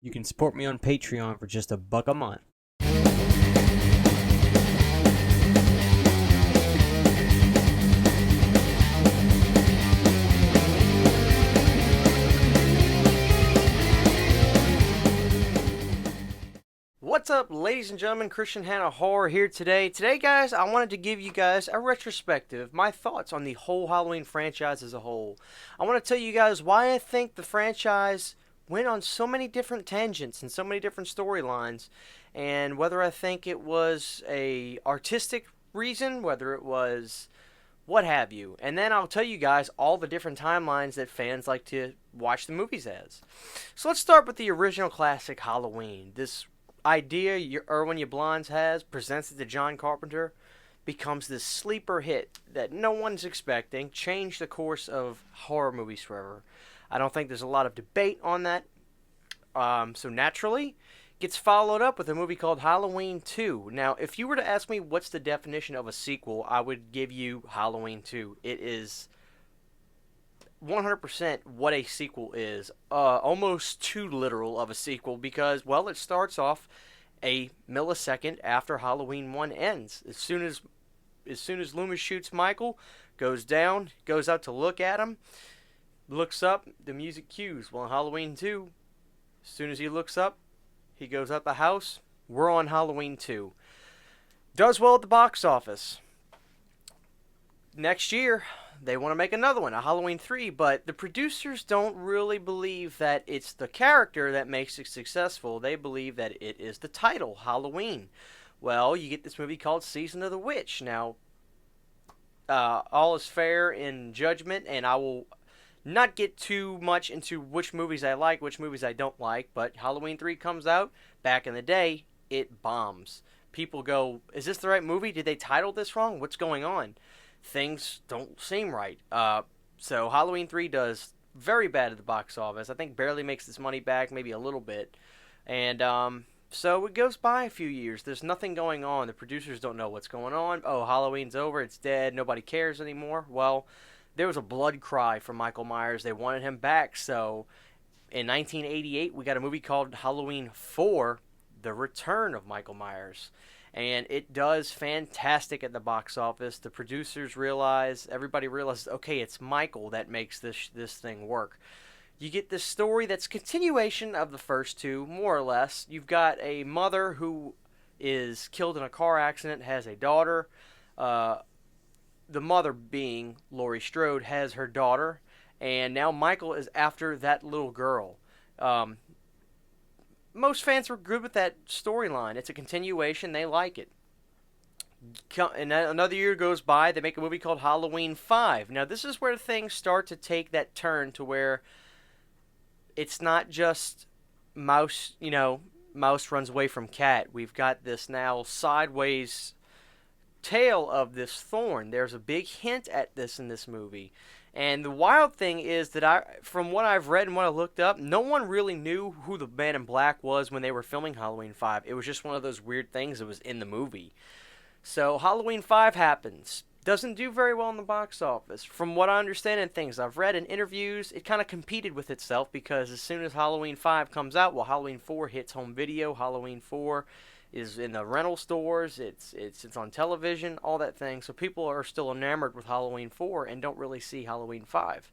You can support me on Patreon for just $1 a month. What's up, ladies and gentlemen? Christian Hanna Horror here today. Today, guys, I wanted to give you guys a retrospective, my thoughts on the whole Halloween franchise as a whole. I want to tell you guys why I think the franchise went on so many different tangents and so many different storylines, and whether I think it was a artistic reason, whether it was what have you. And then I'll tell you guys all the different timelines that fans like to watch the movies as. So let's start with the original classic Halloween. This idea Irwin Yablans has, presents it to John Carpenter, becomes this sleeper hit that no one's expecting, changed the course of horror movies forever. I don't think there's a lot of debate on that. So naturally, gets followed up with a movie called Halloween 2. Now, if you were to ask me what's the definition of a sequel, I would give you Halloween 2. It is 100% what a sequel is. Almost too literal of a sequel because, well, it starts off a millisecond after Halloween 1 ends. As soon as Loomis shoots Michael, goes down, goes out to look at him, looks up, the music cues. Well, in Halloween 2, as soon as he looks up, he goes out the house. We're on Halloween 2. Does well at the box office. Next year, they want to make another one, a Halloween 3, but the producers don't really believe that it's the character that makes it successful. They believe that it is the title, Halloween. Well, you get this movie called Season of the Witch. Now, all is fair in judgment, and I will not get too much into which movies I like, which movies I don't like, but Halloween 3 comes out. Back in the day, it bombs. People go, is this the right movie? Did they title this wrong? What's going on? Things don't seem right. So Halloween 3 does very bad at the box office. I think barely makes its money back, maybe a little bit. And so it goes by a few years. There's nothing going on. The producers don't know what's going on. Oh, Halloween's over. It's dead. Nobody cares anymore. Well, there was a blood cry for Michael Myers. They wanted him back. So in 1988, we got a movie called Halloween 4, The Return of Michael Myers. And it does fantastic at the box office. The producers realize, everybody realizes, okay, it's Michael that makes this thing work. You get this story that's continuation of the first two, more or less. You've got a mother who is killed in a car accident, has a daughter. The mother, being Laurie Strode, has her daughter, and now Michael is after that little girl. Most fans were good with that storyline. It's a continuation. They like it. And another year goes by. They make a movie called Halloween 5. Now, this is where things start to take that turn to where it's not just mouse runs away from cat. We've got this now sideways tale of this thorn. There's a big hint at this in this movie. And the wild thing is that from what I've read and what I looked up, no one really knew who the Man in Black was when they were filming Halloween 5. It was just one of those weird things that was in the movie. So Halloween 5 happens. Doesn't do very well in the box office. From what I understand and things I've read in interviews, it kind of competed with itself because as soon as Halloween 5 comes out, well, Halloween 4 hits home video. Halloween 4 is in the rental stores, it's on television, all that thing. So people are still enamored with Halloween 4 and don't really see Halloween 5.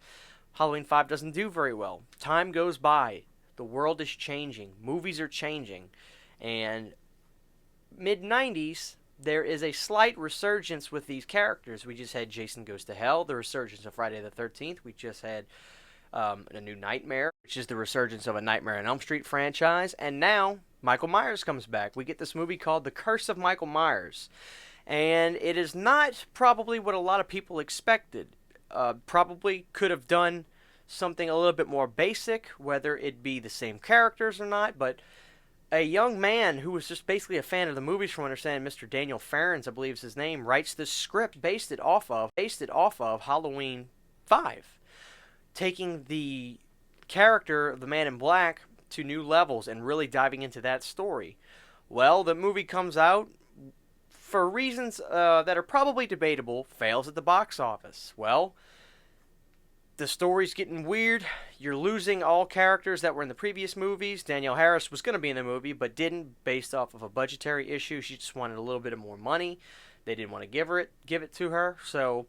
Halloween 5 doesn't do very well. Time goes by. The world is changing. Movies are changing. And mid-90s, there is a slight resurgence with these characters. We just had Jason Goes to Hell, the resurgence of Friday the 13th. We just had a new Nightmare, which is the resurgence of a Nightmare on Elm Street franchise. And now Michael Myers comes back. We get this movie called The Curse of Michael Myers. And it is not probably what a lot of people expected. Probably could have done something a little bit more basic, whether it be the same characters or not. But a young man who was just basically a fan of the movies, from what I understand, Mr. Daniel Farrens, I believe is his name, writes this script based it off of Halloween 5. Taking the character of the Man in Black to new levels and really diving into that story. Well, the movie comes out, for reasons that are probably debatable, fails at the box office. Well, The story's getting weird. You're losing all characters that were in the previous movies. Danielle Harris was going to be in the movie, but didn't, based off of a budgetary issue. She just wanted a little bit of more money. They didn't want to give it to her. So,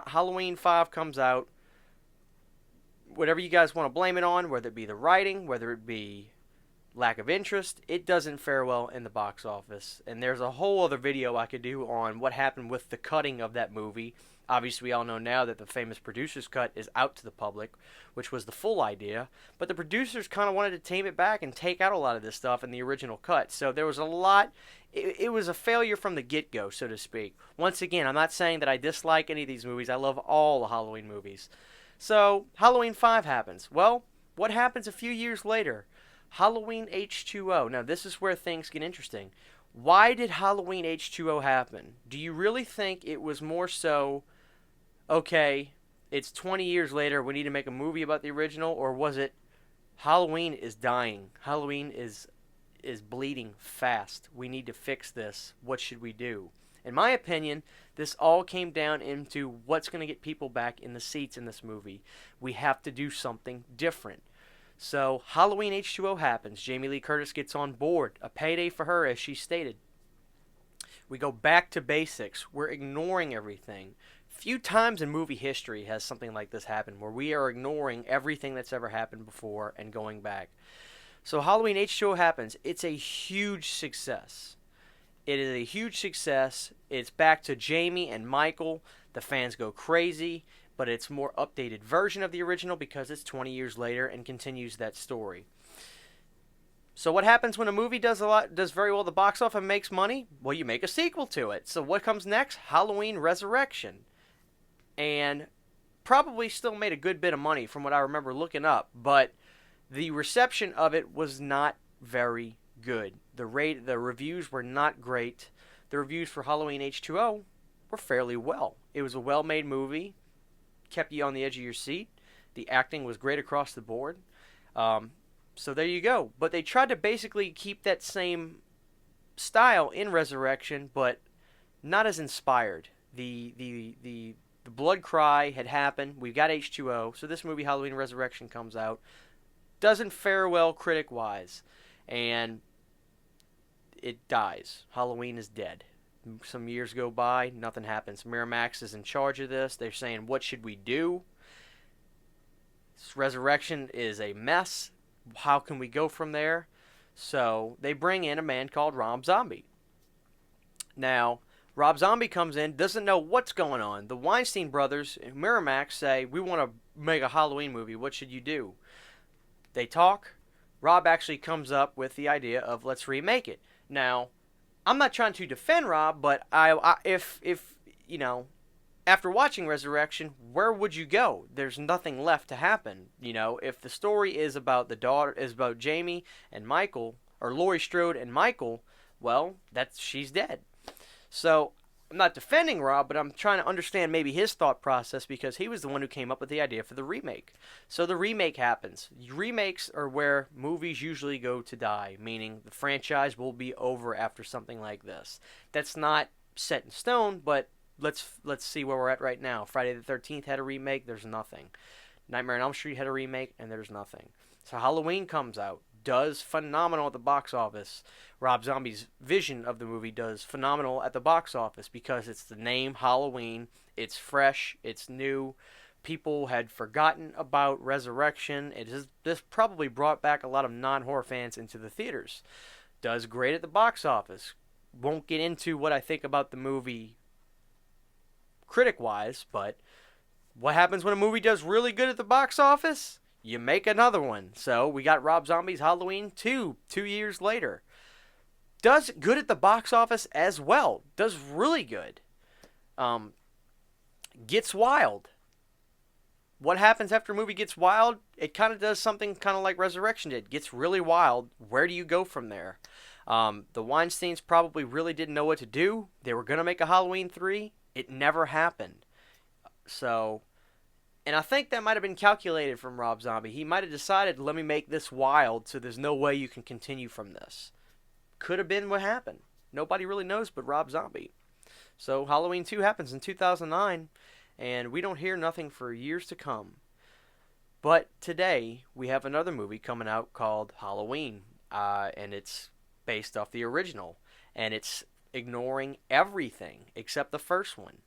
Halloween 5 comes out. Whatever you guys want to blame it on, whether it be the writing, whether it be lack of interest, it doesn't fare well in the box office. And there's a whole other video I could do on what happened with the cutting of that movie. Obviously, we all know now that the famous producer's cut is out to the public, which was the full idea. But the producers kind of wanted to tame it back and take out a lot of this stuff in the original cut. So there was a lot. It was a failure from the get-go, so to speak. Once again, I'm not saying that I dislike any of these movies. I love all the Halloween movies. So Halloween 5 happens. Well, what happens a few years later? Halloween H2O. Now, this is where things get interesting. Why did Halloween H2O happen? Do you really think it was more so, okay, it's 20 years later, we need to make a movie about the original, or was it Halloween is dying? Halloween is bleeding fast. We need to fix this. What should we do? In my opinion, this all came down into what's going to get people back in the seats in this movie. We have to do something different. So, Halloween H2O happens. Jamie Lee Curtis gets on board. A payday for her, as she stated. We go back to basics. We're ignoring everything. Few times in movie history has something like this happened, where we are ignoring everything that's ever happened before and going back. So, Halloween H2O happens. It's a huge success. It is a huge success. It's back to Jamie and Michael. The fans go crazy. But it's a more updated version of the original because it's 20 years later and continues that story. So what happens when a movie does very well at the box office and makes money? Well, you make a sequel to it. So what comes next? Halloween Resurrection. And probably still made a good bit of money from what I remember looking up, but the reception of it was not very good. The reviews were not great. The reviews for Halloween H2O were fairly well. It was a well-made movie. Kept you on the edge of your seat. The acting was great across the board. So there you go. But they tried to basically keep that same style in Resurrection, but not as inspired. The blood cry had happened. We've got H2O. So this movie, Halloween Resurrection, comes out. Doesn't fare well critic-wise. And it dies. Halloween is dead. Some years go by, nothing happens. Miramax is in charge of this. They're saying, what should we do? This Resurrection is a mess. How can we go from there? So they bring in a man called Rob Zombie. Now, Rob Zombie comes in, doesn't know what's going on. The Weinstein brothers, Miramax, say, we want to make a Halloween movie. What should you do? They talk. Rob actually comes up with the idea of, let's remake it. Now, I'm not trying to defend Rob, but if you know, after watching Resurrection, where would you go? There's nothing left to happen. You know, if the story is about about Jamie and Michael, or Laurie Strode and Michael, well, she's dead. So I'm not defending Rob, but I'm trying to understand maybe his thought process because he was the one who came up with the idea for the remake. So the remake happens. Remakes are where movies usually go to die, meaning the franchise will be over after something like this. That's not set in stone, but let's see where we're at right now. Friday the 13th had a remake, there's nothing. Nightmare on Elm Street had a remake, and there's nothing. So Halloween comes out, does phenomenal at the box office. Rob Zombie's vision of the movie does phenomenal at the box office because it's the name Halloween, it's fresh, it's new. People had forgotten about Resurrection. This probably brought back a lot of non-horror fans into the theaters. Does great at the box office. Won't get into what I think about the movie critic-wise, but what happens when a movie does really good at the box office? You make another one. So we got Rob Zombie's Halloween 2 years later. Does good at the box office as well. Does really good. Gets wild. What happens after a movie gets wild? It kind of does something kind of like Resurrection did. Gets really wild. Where do you go from there? The Weinsteins probably really didn't know what to do. They were going to make a Halloween 3. It never happened. So, and I think that might have been calculated from Rob Zombie. He might have decided, let me make this wild so there's no way you can continue from this. Could have been what happened. Nobody really knows but Rob Zombie. So Halloween 2 happens in 2009, and we don't hear nothing for years to come. But today we have another movie coming out called Halloween, and it's based off the original, and it's ignoring everything except the first one.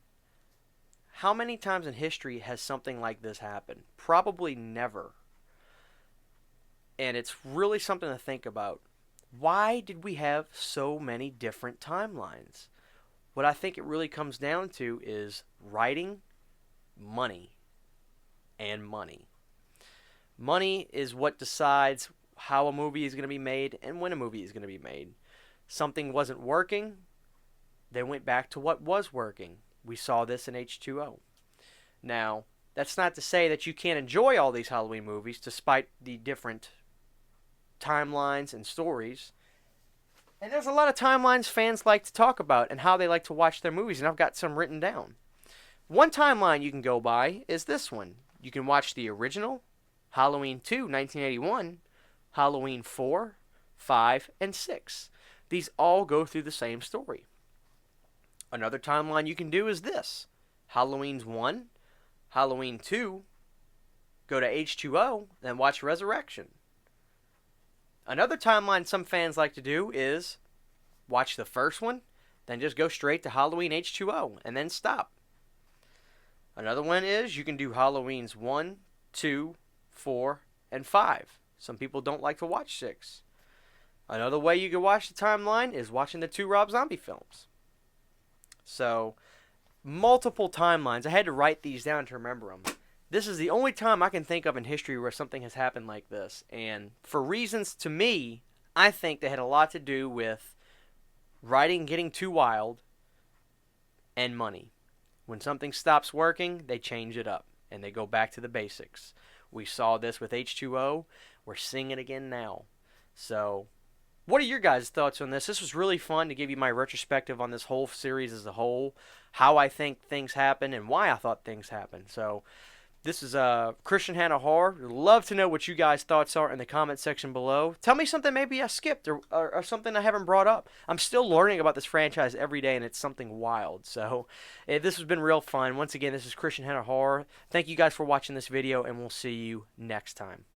How many times in history has something like this happened? Probably never. And it's really something to think about. Why did we have so many different timelines? What I think it really comes down to is writing, money, and money. Money is what decides how a movie is going to be made and when a movie is going to be made. Something wasn't working, they went back to what was working. We saw this in H2O. Now, that's not to say that you can't enjoy all these Halloween movies despite the different timelines and stories. And there's a lot of timelines fans like to talk about and how they like to watch their movies, and I've got some written down. One timeline you can go by is this one. You can watch the original, Halloween 2, 1981, Halloween 4, 5, and 6. These all go through the same story. Another timeline you can do is this. Halloween's 1, Halloween 2, go to H2O, then watch Resurrection. Another timeline some fans like to do is watch the first one, then just go straight to Halloween H2O, and then stop. Another one is you can do Halloween's 1, 2, 4, and 5. Some people don't like to watch 6. Another way you can watch the timeline is watching the 2 Rob Zombie films. So, multiple timelines. I had to write these down to remember them. This is the only time I can think of in history where something has happened like this. And for reasons, to me, I think they had a lot to do with writing getting too wild and money. When something stops working, they change it up and they go back to the basics. We saw this with H2O. We're seeing it again now. So, what are your guys' thoughts on this? This was really fun to give you my retrospective on this whole series as a whole, how I think things happen and why I thought things happened. So, this is Christian Hannah Horror. I'd love to know what you guys' thoughts are in the comment section below. Tell me something maybe I skipped or something I haven't brought up. I'm still learning about this franchise every day, and it's something wild. So, this has been real fun. Once again, this is Christian Hannah Horror. Thank you guys for watching this video, and we'll see you next time.